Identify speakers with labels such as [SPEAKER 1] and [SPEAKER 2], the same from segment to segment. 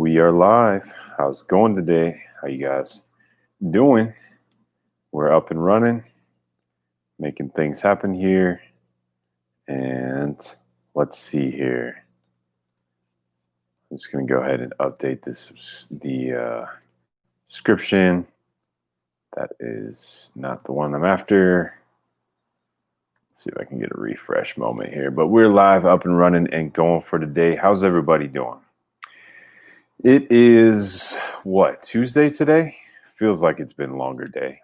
[SPEAKER 1] We are live. How's it going today? How you guys doing? We're up and running, making things happen here. And let's see here. I'm just going to go ahead and update the description. That is not the one I'm after. Let's see if I can get a refresh moment here. But we're live, up and running, and going for today. How's everybody doing? It is, what, Tuesday today? Feels like it's been a longer day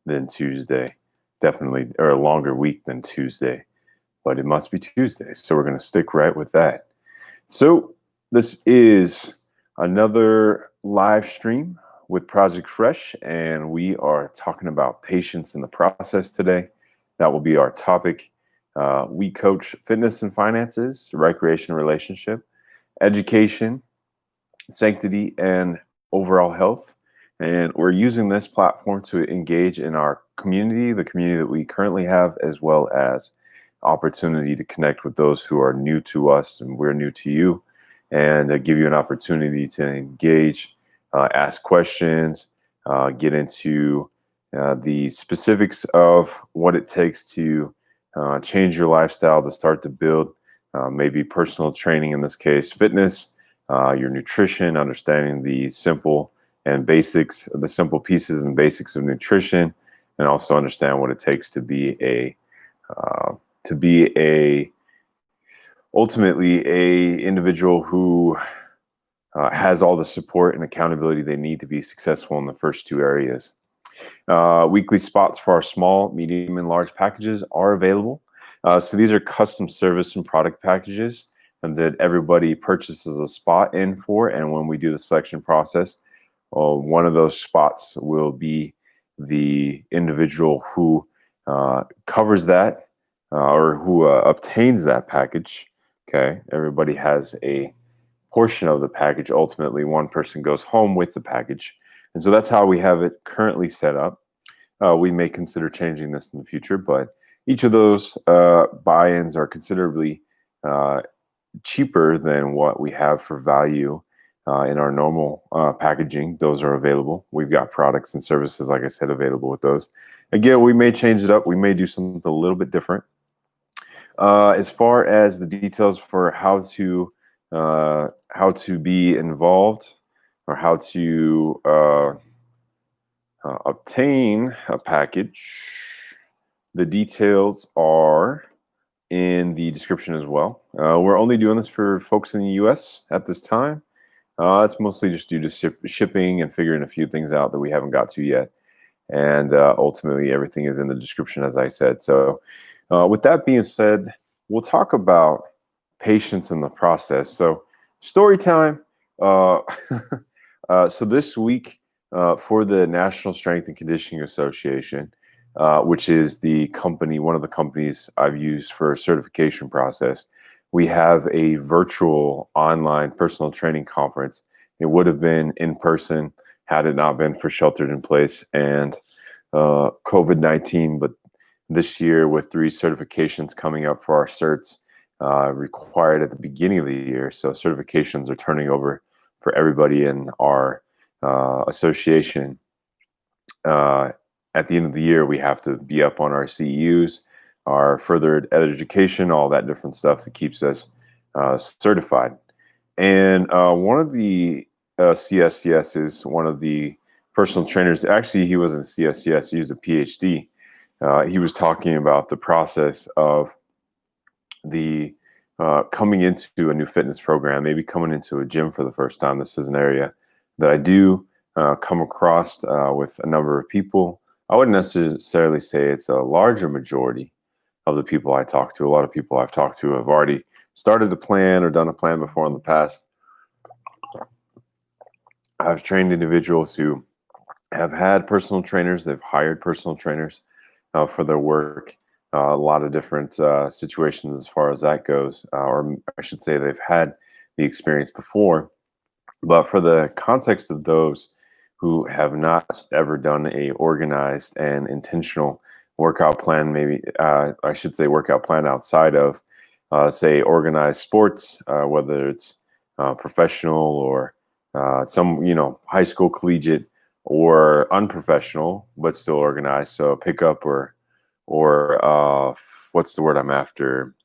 [SPEAKER 1] than Tuesday. Definitely, or a longer week than Tuesday. But it must be Tuesday, so we're going to stick right with that. So this is another live stream with Project Fresh, and we are talking about patience in the process today. That will be our topic. We coach fitness and finances, recreation and relationship, education, sanctity, and overall health. And we're using this platform to engage in our community, the community that we currently have, as well as opportunity to connect with those who are new to us and we're new to you, and give you an opportunity to engage, ask questions, get into the specifics of what it takes to change your lifestyle, to start to build maybe personal training, in this case fitness, your nutrition, understanding the simple pieces and basics of nutrition, and also understand what it takes to be ultimately a individual who has all the support and accountability they need to be successful in the first two areas. Weekly spots for our small, medium, and large packages are available. So these are custom service and product packages and that everybody purchases a spot in for. And when we do the selection process, one of those spots will be the individual who covers that or who obtains that package. Okay, everybody has a portion of the package. Ultimately, one person goes home with the package. And so that's how we have it currently set up. We may consider changing this in the future, but each of those buy-ins are considerably cheaper than what we have for value in our normal packaging. Those are available. We've got products and services, like I said, available with those. Again, we may change it up. We may do something a little bit different. As far as the details for how to be involved or how to obtain a package, the details are in the description as well. We're only doing this for folks in the US at this time. It's mostly just due to shipping and figuring a few things out that we haven't got to yet. And ultimately, everything is in the description, as I said. So with that being said, we'll talk about patience in the process. So story time. So this week for the National Strength and Conditioning Association, which is the company, one of the companies I've used for a certification process, we have a virtual online personal training conference. It would have been in person had it not been for sheltered in place and COVID-19. But this year, with 3 certifications coming up for our certs required at the beginning of the year, so certifications are turning over for everybody in our association. At the end of the year, we have to be up on our CEUs, our further education, all that different stuff that keeps us certified. And one of the CSCSs, one of the personal trainers, actually he wasn't a CSCS, he was a PhD. He was talking about the process of the coming into a new fitness program, maybe coming into a gym for the first time. This is an area that I do come across with a number of people. I wouldn't necessarily say it's a larger majority of the people I talk to. A lot of people I've talked to have already started a plan or done a plan before in the past. I've trained individuals who have had personal trainers. They've hired personal trainers for their work. A lot of different situations as far as that goes, or I should say they've had the experience before. But for the context of those who have not ever done a organized and intentional workout plan, maybe I should say workout plan outside of say organized sports, whether it's professional or some, high school, collegiate, or unprofessional, but still organized. So pickup or what's the word I'm after?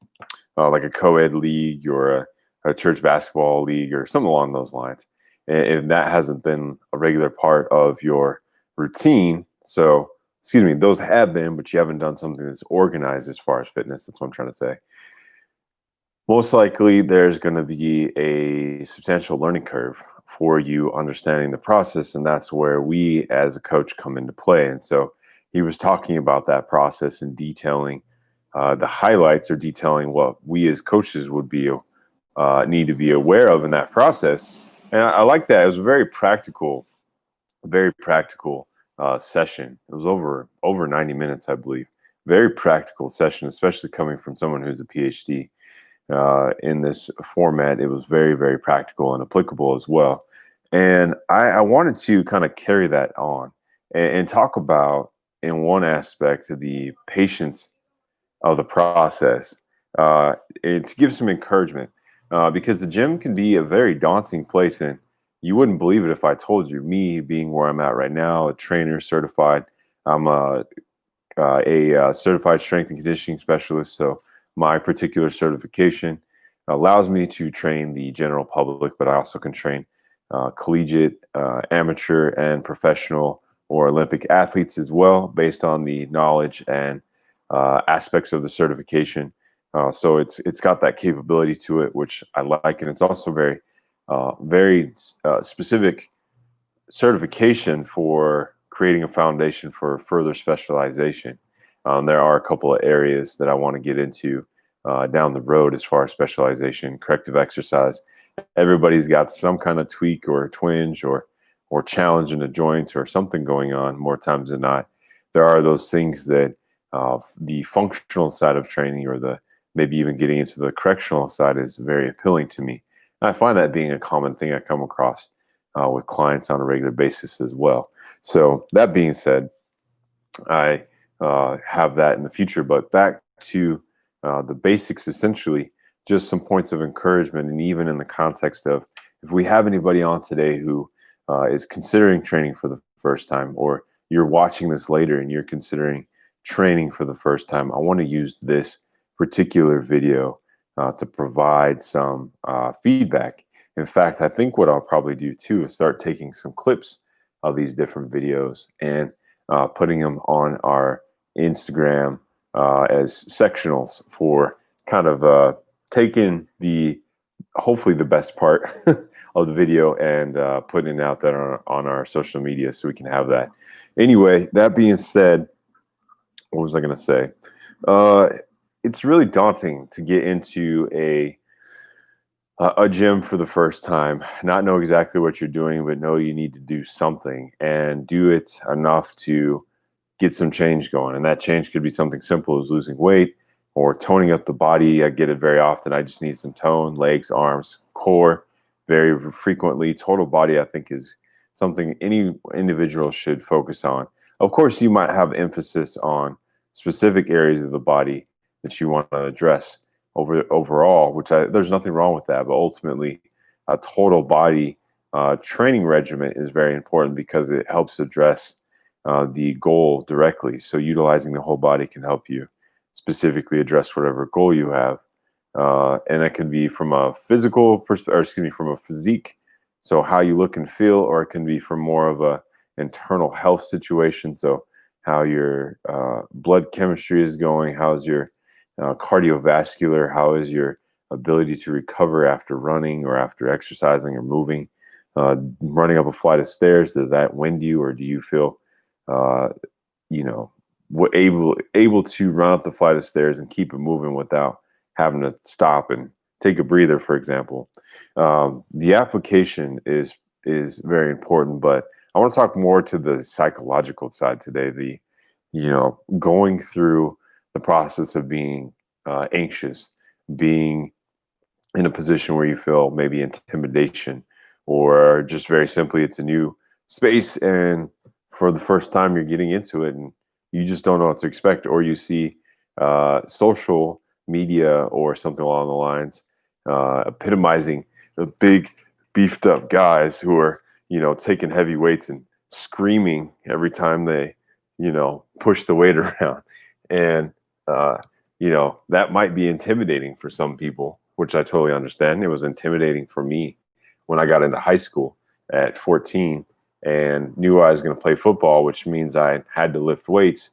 [SPEAKER 1] Like a co-ed league or a church basketball league or something along those lines. And if that hasn't been a regular part of your routine, so excuse me, those have been, but you haven't done something that's organized as far as fitness. That's what I'm trying to say. Most likely, there's going to be a substantial learning curve for you understanding the process, and that's where we as a coach come into play. And so he was talking about that process and detailing the highlights, or detailing what we as coaches would be need to be aware of in that process. And I like that. It was a very practical session. It was over 90 minutes, I believe. Very practical session, especially coming from someone who's a PhD in this format. It was very, very practical and applicable as well. And I wanted to kind of carry that on and talk about, in one aspect, of the patience of the process, and to give some encouragement, because the gym can be a very daunting place. And you wouldn't believe it if I told you, me being where I'm at right now, a trainer certified. I'm a certified strength and conditioning specialist. So my particular certification allows me to train the general public, but I also can train collegiate, amateur, and professional or Olympic athletes as well, based on the knowledge and aspects of the certification. So it's got that capability to it, which I like, and it's also very specific certification for creating a foundation for further specialization. There are a couple of areas that I want to get into down the road as far as specialization, corrective exercise. Everybody's got some kind of tweak or twinge or challenge in a joint or something going on more times than not. There are those things that the functional side of training, or the maybe even getting into the correctional side, is very appealing to me. And I find that being a common thing I come across with clients on a regular basis as well. So that being said, I have that in the future. But back to the basics, essentially, just some points of encouragement. And even in the context of, if we have anybody on today who is considering training for the first time, or you're watching this later and you're considering training for the first time, I want to use this particular video to provide some feedback. In fact, I think what I'll probably do too is start taking some clips of these different videos and putting them on our Instagram as sectionals, for kind of taking hopefully the best part of the video and putting it out there on our social media, so we can have that. Anyway, that being said, what was I going to say? It's really daunting to get into a gym for the first time, not know exactly what you're doing, but know you need to do something, and do it enough to get some change going. And that change could be something simple as losing weight or toning up the body. I get it very often. I just need some tone, legs, arms, core, very frequently. Total body, I think, is something any individual should focus on. Of course, you might have emphasis on specific areas of the body that you want to address overall, which there's nothing wrong with that. But ultimately, a total body training regimen is very important, because it helps address the goal directly. So utilizing the whole body can help you specifically address whatever goal you have. And that can be from a physical perspective, or excuse me, from a physique, so how you look and feel, or it can be from more of a internal health situation. So how your blood chemistry is going, how's your cardiovascular, how is your ability to recover after running or after exercising or moving. Running up a flight of stairs, does that wind you, or do you feel uh, you know, able to run up the flight of stairs and keep it moving without having to stop and take a breather, for example? The application is very important, but I want to talk more to the psychological side today. Going through the process of being anxious, being in a position where you feel maybe intimidation, or just very simply, it's a new space, and for the first time you're getting into it and you just don't know what to expect, or you see social media or something along the lines epitomizing the big beefed up guys who are, taking heavy weights and screaming every time they, push the weight around. And, uh, that might be intimidating for some people, which I totally understand. It was intimidating for me when I got into high school at 14 and knew I was going to play football, which means I had to lift weights.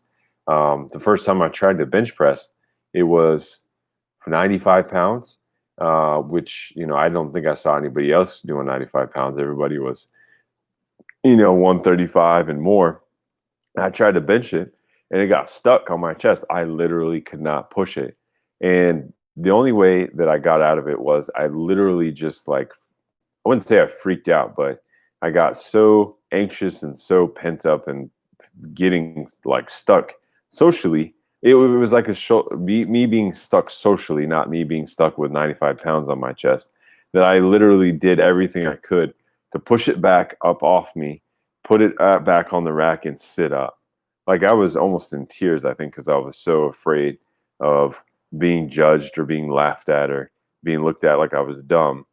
[SPEAKER 1] The first time I tried to bench press, it was for 95 pounds, which, I don't think I saw anybody else doing 95 pounds. Everybody was, 135 and more. I tried to bench it and it got stuck on my chest. I literally could not push it. And the only way that I got out of it was I literally just like, I wouldn't say I freaked out, but I got so anxious and so pent up and getting like stuck socially. It was like me being stuck socially, not me being stuck with 95 pounds on my chest. That I literally did everything I could to push it back up off me, put it back on the rack, and sit up. Like I was almost in tears, I think, because I was so afraid of being judged or being laughed at or being looked at like I was dumb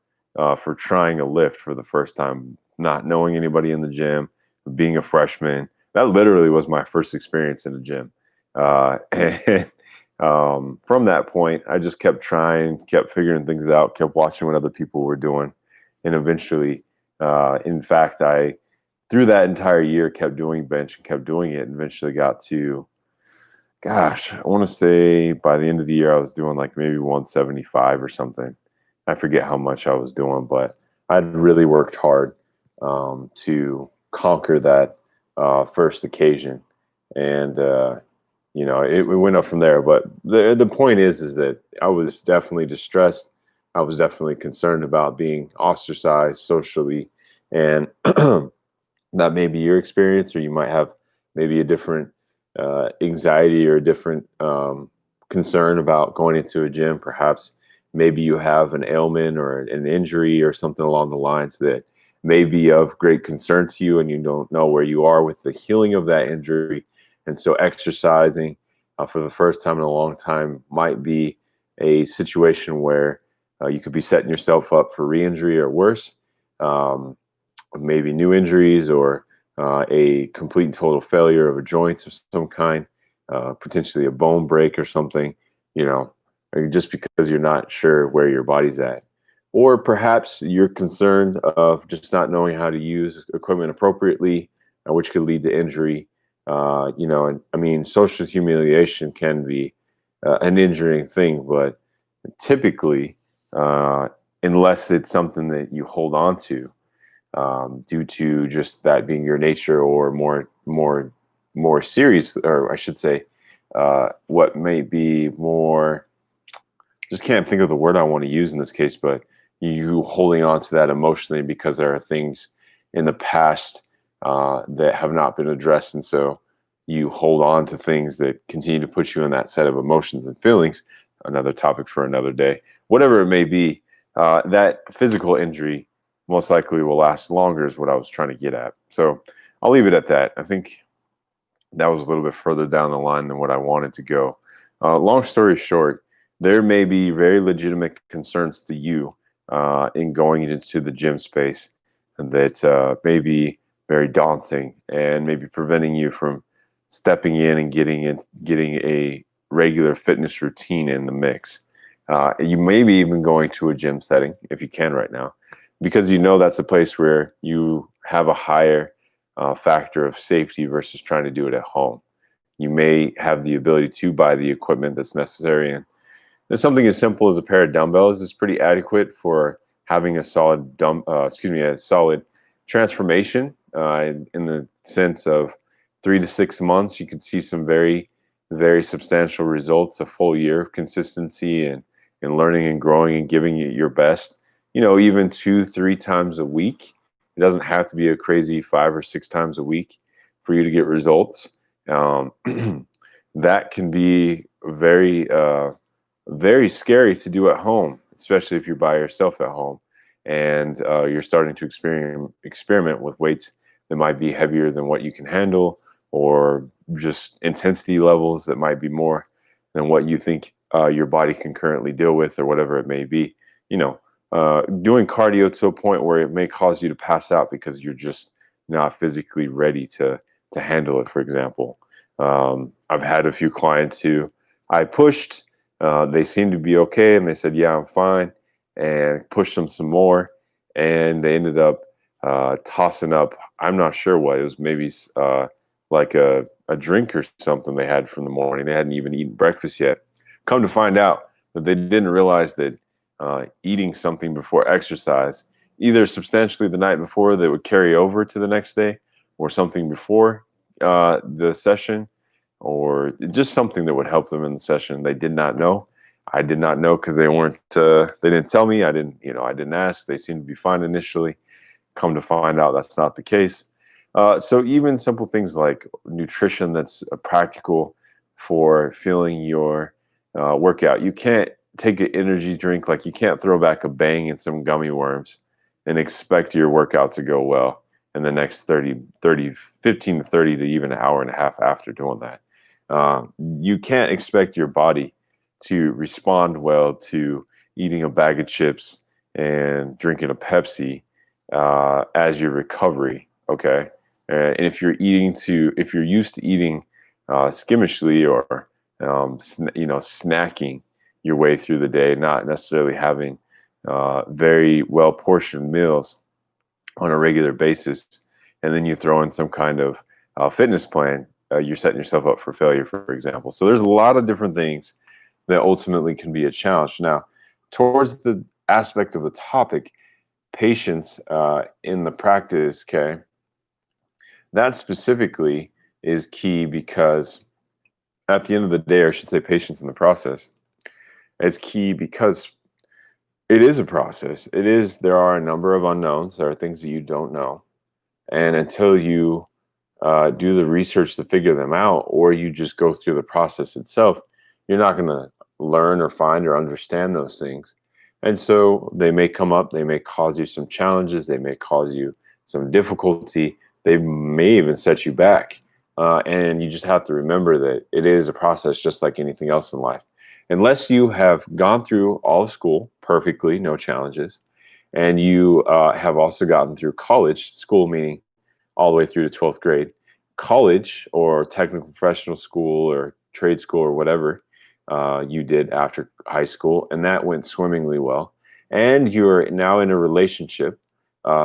[SPEAKER 1] for trying a lift for the first time, not knowing anybody in the gym, being a freshman. That literally was my first experience in a gym. And from that point, I just kept trying, kept figuring things out, kept watching what other people were doing. And eventually, in fact, through that entire year, kept doing bench and kept doing it, and eventually got to, gosh, I want to say by the end of the year, I was doing like maybe 175 or something. I forget how much I was doing, but I'd really worked hard to conquer that first occasion. And, it went up from there. But the point is that I was definitely distressed. I was definitely concerned about being ostracized socially. And that may be your experience, or you might have maybe a different anxiety or a different concern about going into a gym. Perhaps maybe you have an ailment or an injury or something along the lines that may be of great concern to you, and you don't know where you are with the healing of that injury. And so exercising for the first time in a long time might be a situation where you could be setting yourself up for re-injury or worse. Maybe new injuries or a complete and total failure of a joint of some kind, potentially a bone break or something, or just because you're not sure where your body's at. Or perhaps you're concerned of just not knowing how to use equipment appropriately, which could lead to injury. And I mean, social humiliation can be an injuring thing, but typically, unless it's something that you hold on to, due to just that being your nature, or more serious, or I should say, what may be more. Just can't think of the word I want to use in this case, but you holding on to that emotionally because there are things in the past that have not been addressed, and so you hold on to things that continue to put you in that set of emotions and feelings. Another topic for another day. Whatever it may be, that physical injury most likely will last longer is what I was trying to get at. So I'll leave it at that. I think that was a little bit further down the line than what I wanted to go. Long story short, there may be very legitimate concerns to you in going into the gym space that may be very daunting and maybe preventing you from stepping in and getting a regular fitness routine in the mix. You may be even going to a gym setting if you can right now, because that's a place where you have a higher factor of safety versus trying to do it at home. You may have the ability to buy the equipment that's necessary, and something as simple as a pair of dumbbells is pretty adequate for having a solid a solid transformation. In the sense of 3 to 6 months, you could see some very, very substantial results, a full year of consistency and learning and growing and giving it your best. Even 2, 3 times a week. It doesn't have to be a crazy 5 or 6 times a week for you to get results. Um, that can be very scary to do at home, especially if you're by yourself at home and you're starting to experiment with weights that might be heavier than what you can handle, or just intensity levels that might be more than what you think your body can currently deal with, or whatever it may be. doing cardio to a point where it may cause you to pass out because you're just not physically ready to handle it. For example, I've had a few clients who I pushed. They seemed to be okay, and they said, "Yeah, I'm fine," and pushed them some more, and they ended up tossing up. I'm not sure what it was. Maybe like a drink or something they had from the morning. They hadn't even eaten breakfast yet. Come to find out that they didn't realize that eating something before exercise, either substantially the night before that would carry over to the next day, or something before the session, or just something that would help them in the session. They did not know. I did not know because they weren't. They didn't tell me. I didn't. I didn't ask. They seemed to be fine initially. Come to find out, that's not the case. So even simple things like nutrition that's practical for feeling your workout. You can't take an energy drink, like you can't throw back a bang and some gummy worms and expect your workout to go well in the next 15 to 30 to even an hour and a half after doing that. You can't expect your body to respond well to eating a bag of chips and drinking a Pepsi as your recovery. Okay, and if you're used to eating skimmishly, or snacking your way through the day, not necessarily having very well portioned meals on a regular basis, and then you throw in some kind of fitness plan, you're setting yourself up for failure, for example. So there's a lot of different things that ultimately can be a challenge. Now, towards the aspect of the topic, patience in the practice, okay, that specifically is key, because at the end of the day, or I should say patience in the process, is key because it is a process. There are a number of unknowns. There are things that you don't know. And until you do the research to figure them out, or you just go through the process itself, you're not going to learn or find or understand those things. And so they may come up, they may cause you some challenges, they may cause you some difficulty, they may even set you back. And you just have to remember that it is a process just like anything else in life. Unless you have gone through all of school perfectly, no challenges, and you have also gotten through college, school meaning all the way through to 12th grade, college or technical professional school or trade school or whatever you did after high school, and that went swimmingly well. And you're now in a relationship,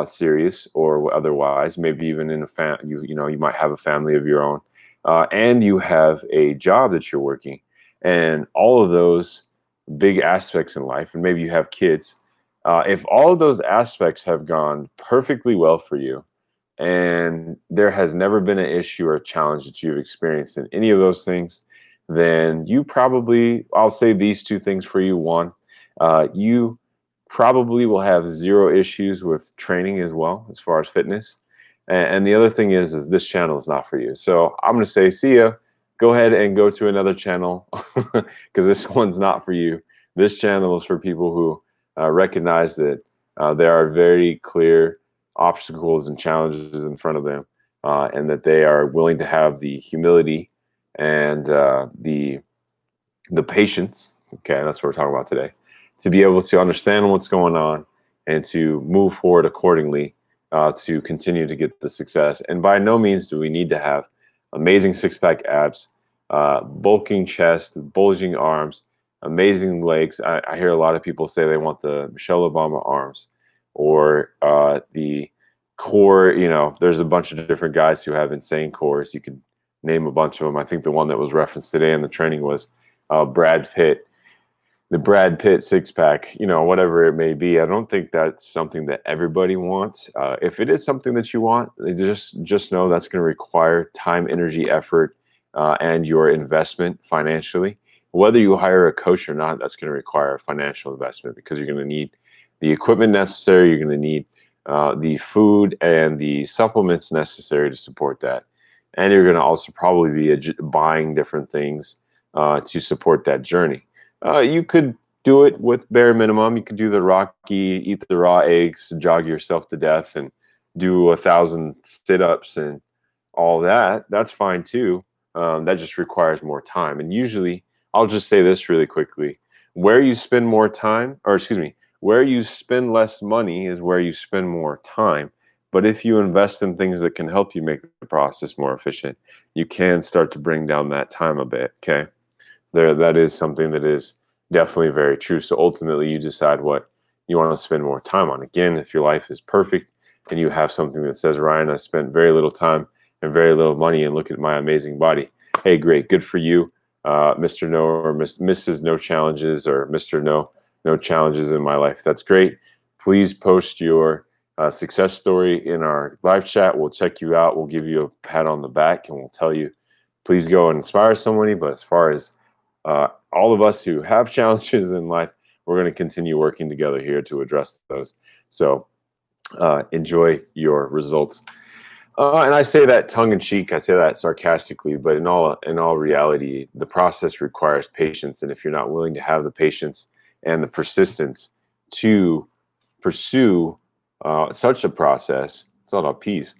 [SPEAKER 1] serious or otherwise, maybe even in you might have a family of your own, and you have a job that you're working, and all of those big aspects in life, and maybe you have kids. If all of those aspects have gone perfectly well for you, and there has never been an issue or a challenge that you've experienced in any of those things, then you probably, I'll say these two things for you. One, you probably will have zero issues with training as well, as far as fitness. And the other thing is this channel is not for you. So I'm going to say, see ya. Go ahead and go to another channel, because this one's not for you. This channel is for people who recognize that there are very clear obstacles and challenges in front of them, and that they are willing to have the humility and the patience. Okay, that's what we're talking about today, to be able to understand what's going on and to move forward accordingly, to continue to get the success. And by no means do we need to have amazing six-pack abs, bulking chest, bulging arms, amazing legs. I hear a lot of people say they want the Michelle Obama arms, or the core. There's a bunch of different guys who have insane cores. You could name a bunch of them. I think the one that was referenced today in the training was Brad Pitt, the Brad Pitt six pack, whatever it may be. I don't think that's something that everybody wants. If it is something that you want, just know that's going to require time, energy, effort, and your investment financially. Whether you hire a coach or not, that's going to require a financial investment, because you're going to need the equipment necessary. You're going to need the food and the supplements necessary to support that. And you're going to also probably be buying different things to support that journey. You could do it with bare minimum. You could do the Rocky, eat the raw eggs, jog yourself to death, and do 1,000 sit-ups and all that. That's fine too. That just requires more time. And usually, I'll just say this really quickly: where you spend more time, or excuse me, where you spend less money is where you spend more time. But if you invest in things that can help you make the process more efficient, you can start to bring down that time a bit. Okay. That is something that is definitely very true. So ultimately, you decide what you want to spend more time on. Again, if your life is perfect and you have something that says, Ryan, I spent very little time and very little money, and look at my amazing body. Hey, great, good for you, Mr. No or Mrs. No Challenges, or Mr. No challenges in my life. That's great. Please post your success story in our live chat. We'll check you out. We'll give you a pat on the back, and we'll tell you, please go and inspire somebody. But as far as all of us who have challenges in life, we're going to continue working together here to address those. So enjoy your results. And I say that tongue in cheek. I say that sarcastically, but in all reality, the process requires patience. And if you're not willing to have the patience and the persistence to pursue such a process, it's all about peace.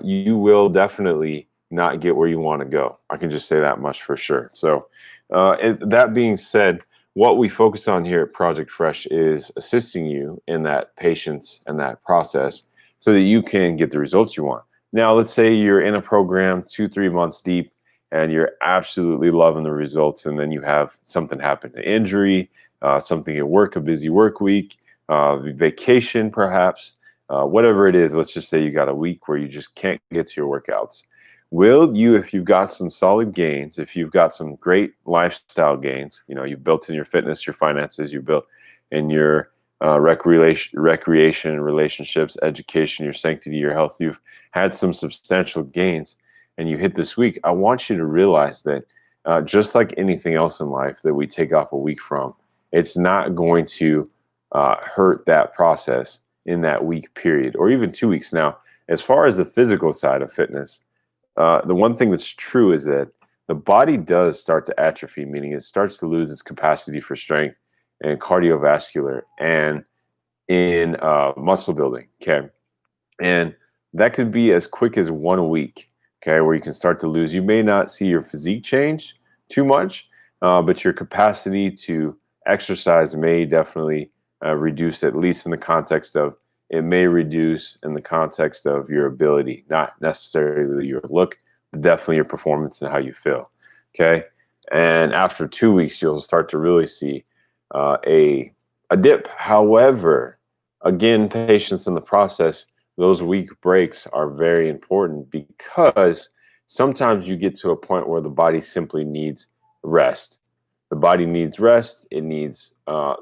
[SPEAKER 1] You will definitely not get where you want to go. I can just say that much for sure. So, that being said, what we focus on here at Project Fresh is assisting you in that patience and that process so that you can get the results you want. Now, let's say you're in a program 2-3 months deep and you're absolutely loving the results, and then you have something happen, an injury, something at work, a busy work week, vacation perhaps, whatever it is. Let's just say you got a week where you just can't get to your workouts. Will you, if you've got some solid gains, if you've got some great lifestyle gains, you've built in your fitness, your finances, you've built in your recreation, relationships, education, your sanctity, your health, you've had some substantial gains, and you hit this week, I want you to realize that just like anything else in life that we take off a week from, it's not going to hurt that process in that week period, or even 2 weeks. Now, as far as the physical side of fitness, the one thing that's true is that the body does start to atrophy, meaning it starts to lose its capacity for strength and cardiovascular and in muscle building. Okay. And that could be as quick as 1 week. Okay. Where you can start to lose. You may not see your physique change too much, but your capacity to exercise may definitely reduce, at least in the context of, it may reduce in the context of your ability, not necessarily your look, but definitely your performance and how you feel. Okay. And after 2 weeks, you'll start to really see a dip. However, again, patience in the process. Those week breaks are very important, because sometimes you get to a point where the body simply needs rest. The body needs rest. It needs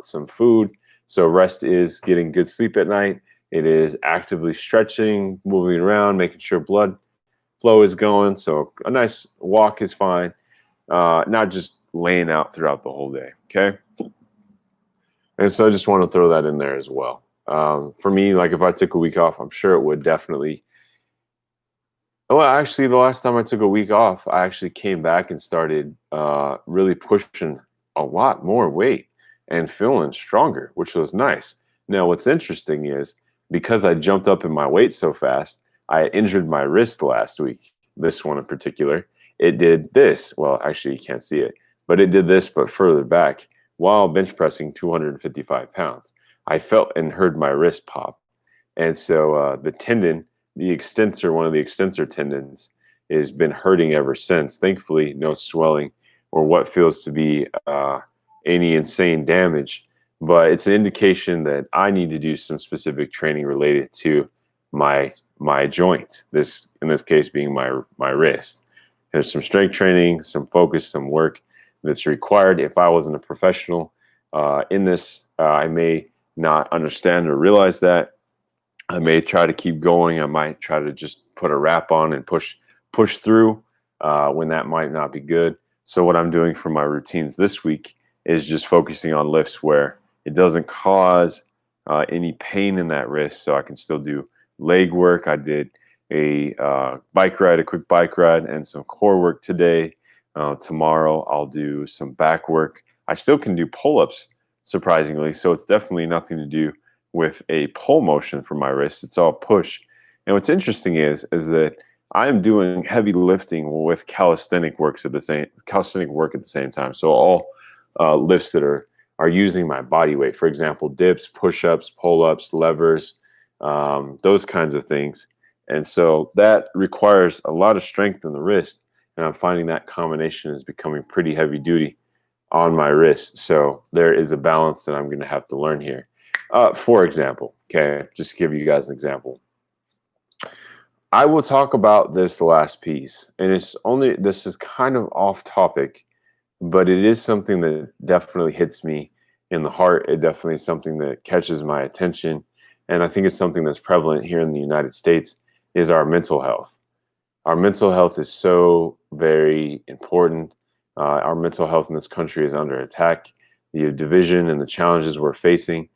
[SPEAKER 1] some food. So rest is getting good sleep at night. It is actively stretching, moving around, making sure blood flow is going. So a nice walk is fine, not just laying out throughout the whole day. Okay. And so I just want to throw that in there as well. For me, like if I took a week off, I'm sure it would definitely. Well, actually, the last time I took a week off, I actually came back and started really pushing a lot more weight and feeling stronger, which was nice. Now, what's interesting is, because I jumped up in my weight so fast, I injured my wrist last week. This one in particular, it did this. Well, actually, you can't see it, but it did this, but further back, while bench pressing 255 pounds. I felt and heard my wrist pop. And so the tendon, the extensor, one of the extensor tendons, has been hurting ever since. Thankfully, no swelling or what feels to be any insane damage. But it's an indication that I need to do some specific training related to my joint. This, in this case, being my wrist. There's some strength training, some focus, some work that's required. If I wasn't a professional in this, I may not understand or realize that. I may try to keep going. I might try to just put a wrap on and push through when that might not be good. So what I'm doing for my routines this week is just focusing on lifts where it doesn't cause any pain in that wrist, so I can still do leg work. I did a quick bike ride, and some core work today. Tomorrow I'll do some back work. I still can do pull-ups, surprisingly, so it's definitely nothing to do with a pull motion for my wrist. It's all push. And what's interesting is that I'm doing heavy lifting with calisthenic work at the same time. So all lifts that are are using my body weight. For example, dips, push-ups, pull-ups, levers, those kinds of things. And so that requires a lot of strength in the wrist. And I'm finding that combination is becoming pretty heavy duty on my wrist. So there is a balance that I'm going to have to learn here. For example, okay, just to give you guys an example, I will talk about this last piece, and this is kind of off topic, but it is something that definitely hits me in the heart. It definitely is something that catches my attention, and I think it's something that's prevalent here in the United States is our mental health. Our mental health is so very important. Our mental health in this country is under attack. The division and the challenges we're facing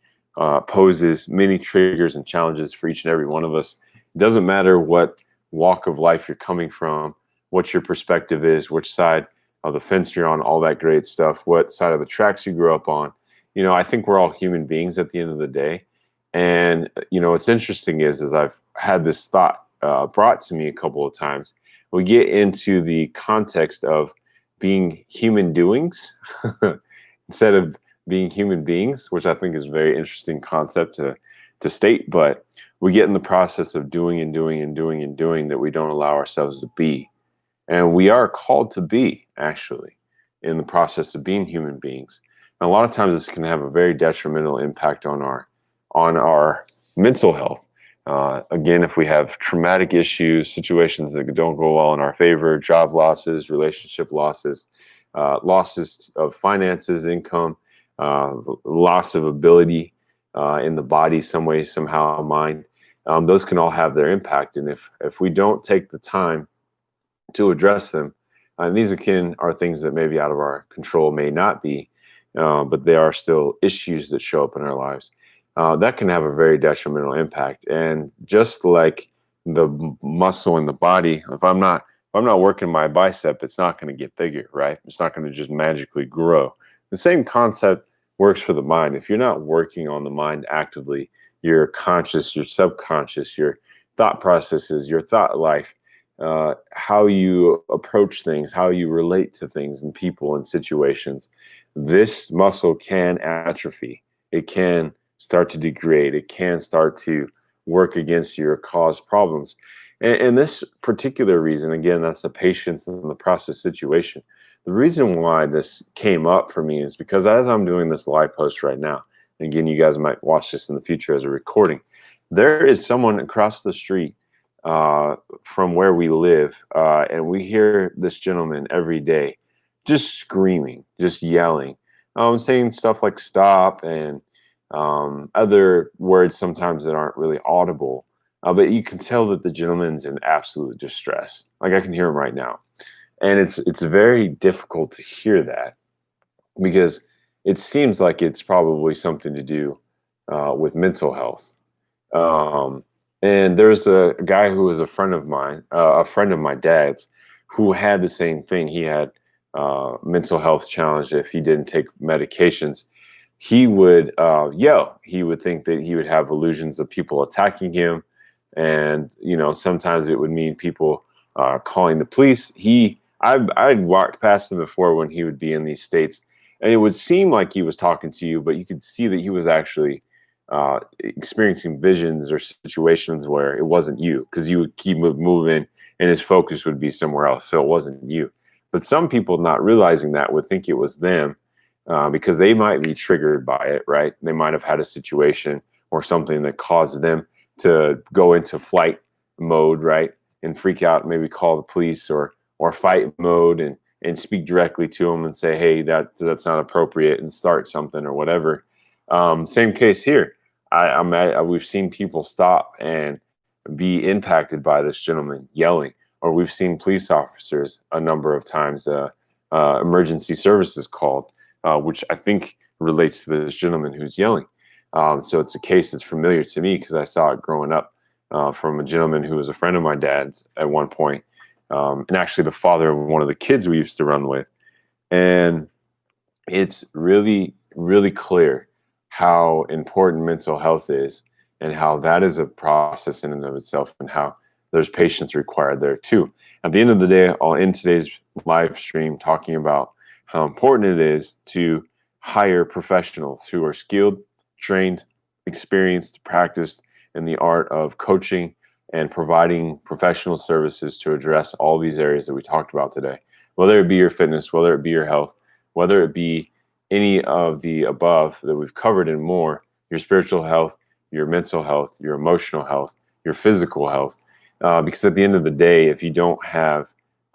[SPEAKER 1] poses many triggers and challenges for each and every one of us. It doesn't matter what walk of life you're coming from, what your perspective is, which side of the fence you're on, all that great stuff, what side of the tracks you grew up on. I think we're all human beings at the end of the day. And, what's interesting is I've had this thought brought to me a couple of times. We get into the context of being human doings instead of being human beings, which I think is a very interesting concept to state. But we get in the process of doing and doing and doing and doing that we don't allow ourselves to be. And we are called to be, actually, in the process of being human beings. And a lot of times this can have a very detrimental impact on our mental health. Again, if we have traumatic issues, situations that don't go well in our favor, job losses, relationship losses, losses of finances, income, loss of ability in the body, some way, somehow, mind, those can all have their impact. And if we don't take the time to address them, and these again are things that may be out of our control, may not be, but they are still issues that show up in our lives. That can have a very detrimental impact. And just like the muscle in the body, if I'm not working my bicep, it's not going to get bigger, right? It's not going to just magically grow. The same concept works for the mind. If you're not working on the mind actively, your conscious, your subconscious, your thought processes, your thought life, how you approach things, how you relate to things and people and situations, this muscle can atrophy. It can start to degrade. It can start to work against you or cause problems. And this particular reason, again, that's the patience and the process situation. The reason why this came up for me is because as I'm doing this live post right now, and again, you guys might watch this in the future as a recording, there is someone across the street from where we live, and we hear this gentleman every day just screaming, just yelling, saying stuff like stop and other words sometimes that aren't really audible, but you can tell that the gentleman's in absolute distress. Like I can hear him right now. And it's very difficult to hear that because it seems like it's probably something to do with mental health. Um, and there's a guy who was a friend of mine, a friend of my dad's, who had the same thing. He had mental health challenge. If he didn't take medications, he would yell. He would think that he would have illusions of people attacking him, and sometimes it would mean people calling the police. I'd walked past him before when he would be in these states, and it would seem like he was talking to you, but you could see that he was actually experiencing visions or situations where it wasn't you, because you would keep moving and his focus would be somewhere else, so it wasn't you. But some people, not realizing that, would think it was them because they might be triggered by it, right? They might have had a situation or something that caused them to go into flight mode, right, and freak out, maybe call the police or fight mode and speak directly to them and say, hey, that's not appropriate, and start something or whatever. Same case here. We've seen people stop and be impacted by this gentleman yelling, or we've seen police officers a number of times, emergency services called, which I think relates to this gentleman who's yelling. So it's a case that's familiar to me because I saw it growing up from a gentleman who was a friend of my dad's at one point, and actually the father of one of the kids we used to run with. And it's really, really clear how important mental health is and how that is a process in and of itself, and how there's patience required there too. At the end of the day, I'll end today's live stream talking about how important it is to hire professionals who are skilled, trained, experienced, practiced in the art of coaching and providing professional services to address all these areas that we talked about today. Whether it be your fitness, whether it be your health, whether it be any of the above that we've covered and more, your spiritual health, your mental health, your emotional health, your physical health. Because at the end of the day, if you don't have,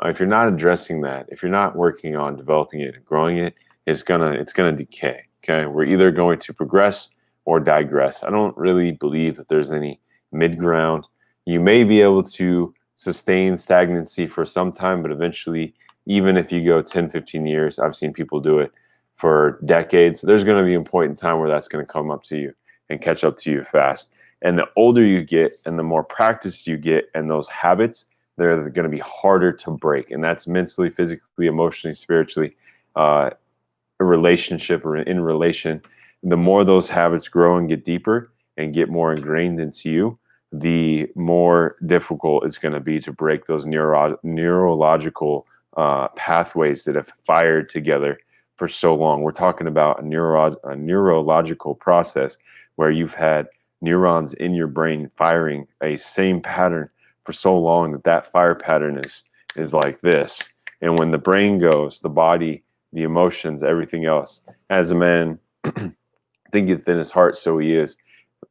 [SPEAKER 1] if you're not addressing that, if you're not working on developing it and growing it, it's gonna decay. Okay, we're either going to progress or digress. I don't really believe that there's any mid ground. You may be able to sustain stagnancy for some time, but eventually, even if you go 10, 15 years, I've seen people do it for decades. There's going to be a point in time where that's going to come up to you and catch up to you fast. And the older you get and the more practice you get and those habits, they're going to be harder to break. And that's mentally, physically, emotionally, spiritually, a relationship or in relation. The more those habits grow and get deeper and get more ingrained into you, the more difficult it's going to be to break those neurological pathways that have fired together for so long. We're talking about a neurological process where you've had neurons in your brain firing a same pattern for so long that that fire pattern is like this. And when the brain goes, the body, the emotions, everything else. As a man, thinketh in his heart, so he is.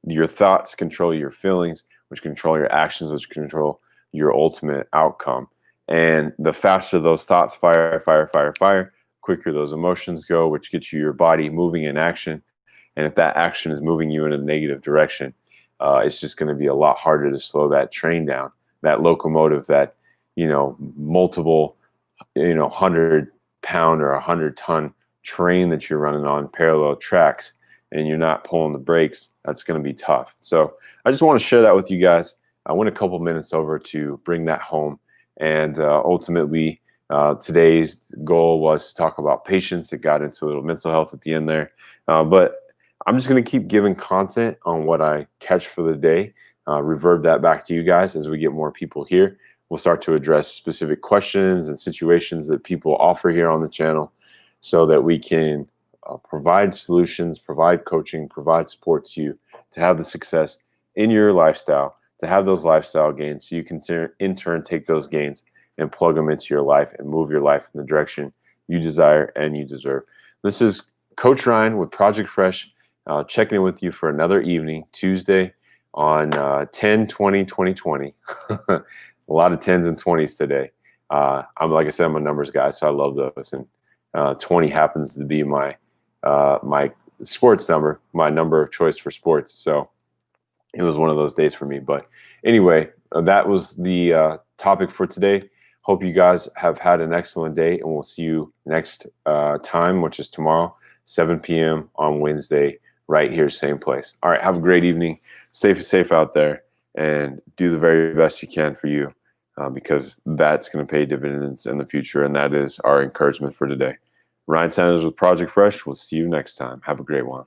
[SPEAKER 1] Your thoughts control your feelings, which control your actions, which control your ultimate outcome. And the faster those thoughts fire, quicker those emotions go, which gets you your body moving in action. And if that action is moving you in a negative direction, it's just going to be a lot harder to slow that train down, that locomotive, that, multiple, 100-pound or 100-ton train that you're running on parallel tracks, and you're not pulling the brakes. That's going to be tough. So I just want to share that with you guys. I went a couple minutes over to bring that home. And ultimately, today's goal was to talk about patience. It got into a little mental health at the end there. But I'm just going to keep giving content on what I catch for the day, reverb that back to you guys as we get more people here. We'll start to address specific questions and situations that people offer here on the channel so that we can provide solutions, provide coaching, provide support to you to have the success in your lifestyle, to have those lifestyle gains so you can in turn take those gains and plug them into your life and move your life in the direction you desire and you deserve. This is Coach Ryan with Project Fresh, checking in with you for another evening, Tuesday on 10/20/2020. A lot of 10s and 20s today. Like I said, I'm a numbers guy, so I love those. And 20 happens to be my sports number, my number of choice for sports. So it was one of those days for me. But anyway, that was the topic for today. Hope you guys have had an excellent day, and we'll see you next time, which is tomorrow, 7 p.m. on Wednesday, right here, same place. All right, have a great evening. Stay safe out there, and do the very best you can for you, because that's going to pay dividends in the future, and that is our encouragement for today. Ryan Sanders with Project Fresh. We'll see you next time. Have a great one.